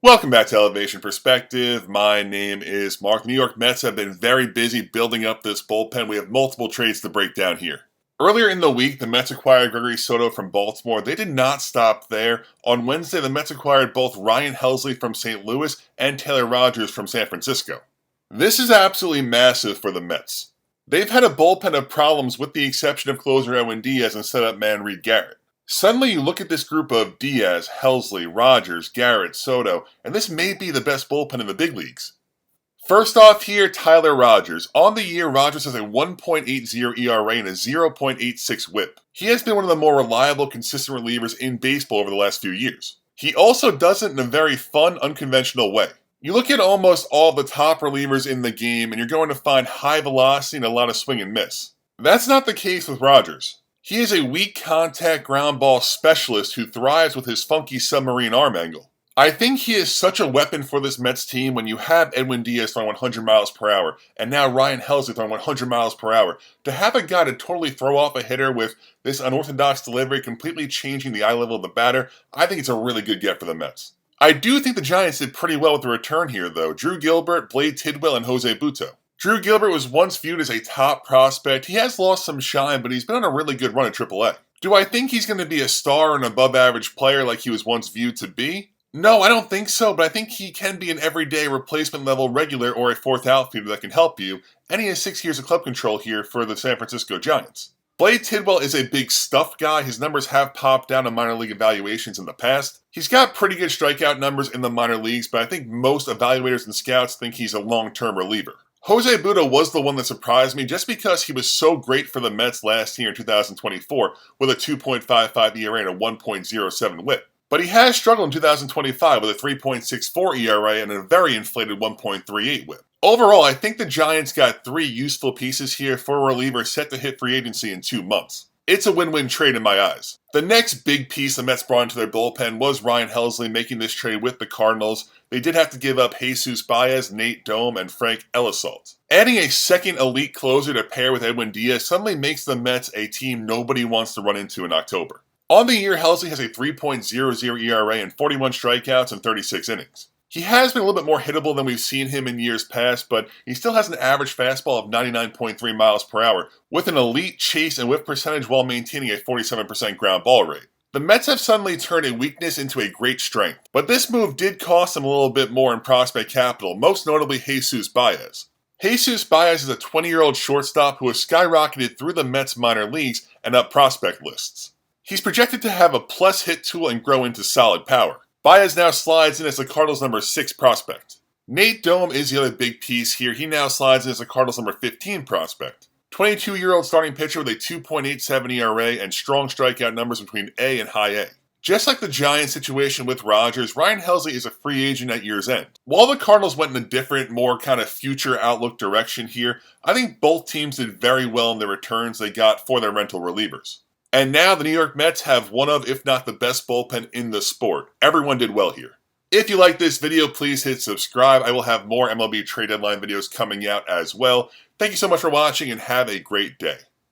Welcome back to Elevation Perspective. My name is Mark. The New York Mets have been very busy building up this bullpen. We have multiple trades to break down here. Earlier in the week, the Mets acquired Gregory Soto from Baltimore. They did not stop there. On Wednesday, the Mets acquired both Ryan Helsley from St. Louis and Taylor Rogers from San Francisco. This is absolutely massive for the Mets. They've had a bullpen of problems with the exception of closer Edwin Diaz and setup man Reed Garrett. Suddenly you look at this group of Diaz, Helsley, Rogers, Garrett, Soto, and this may be the best bullpen in the big leagues. First off here, Tyler Rogers. On the year, Rogers has a 1.80 ERA and a 0.86 whip. He has been one of the more reliable, consistent relievers in baseball over the last few years. He also does it in a very fun, unconventional way. You look at almost all the top relievers in the game, and you're going to find high velocity and a lot of swing and miss. That's not the case with Rogers. He is a weak contact ground ball specialist who thrives with his funky submarine arm angle. I think he is such a weapon for this Mets team when you have Edwin Diaz throwing 100 miles per hour and now Ryan Helsley throwing 100 miles per hour. To have a guy to totally throw off a hitter with this unorthodox delivery, completely changing the eye level of the batter, I think it's a really good get for the Mets. I do think the Giants did pretty well with the return here though. Drew Gilbert, Blade Tidwell, and Jose Butto. Drew Gilbert was once viewed as a top prospect. He has lost some shine, but he's been on a really good run at AAA. Do I think he's going to be a star and above average player like he was once viewed to be? No, I don't think so, but I think he can be an everyday replacement level regular or a fourth outfielder that can help you, and he has 6 years of club control here for the San Francisco Giants. Blade Tidwell is a big stuff guy. His numbers have popped down in minor league evaluations in the past. He's got pretty good strikeout numbers in the minor leagues, but I think most evaluators and scouts think he's a long-term reliever. Jose Butto was the one that surprised me just because he was so great for the Mets last year in 2024 with a 2.55 ERA and a 1.07 whip. But he has struggled in 2025 with a 3.64 ERA and a very inflated 1.38 whip. Overall, I think the Giants got 3 useful pieces here for a reliever set to hit free agency in 2 months. It's a win-win trade in my eyes. The next big piece the Mets brought into their bullpen was Ryan Helsley making this trade with the Cardinals. They did have to give up Jesus Baez, Nate Dome, and Frank Elizold. Adding a second elite closer to pair with Edwin Diaz suddenly makes the Mets a team nobody wants to run into in October. On the year, Helsley has a 3.00 ERA and 41 strikeouts in 36 innings. He has been a little bit more hittable than we've seen him in years past, but he still has an average fastball of 99.3 miles per hour, with an elite chase and whip percentage while maintaining a 47% ground ball rate. The Mets have suddenly turned a weakness into a great strength, but this move did cost them a little bit more in prospect capital, most notably Jesus Baez. Jesus Baez is a 20-year-old shortstop who has skyrocketed through the Mets minor leagues and up prospect lists. He's projected to have a plus hit tool and grow into solid power. Baez now slides in as the Cardinals' number 6 prospect. Nate Dome is the other big piece here. He now slides in as the Cardinals' number 15 prospect. 22-year-old starting pitcher with a 2.87 ERA and strong strikeout numbers between A and high A. Just like the Giants situation with Rogers, Ryan Helsley is a free agent at year's end. While the Cardinals went in a different, more kind of future outlook direction here, I think both teams did very well in the returns they got for their rental relievers. And now the New York Mets have one of, if not the best bullpen in the sport. Everyone did well here. If you like this video, please hit subscribe. I will have more MLB trade deadline videos coming out as well. Thank you so much for watching and have a great day.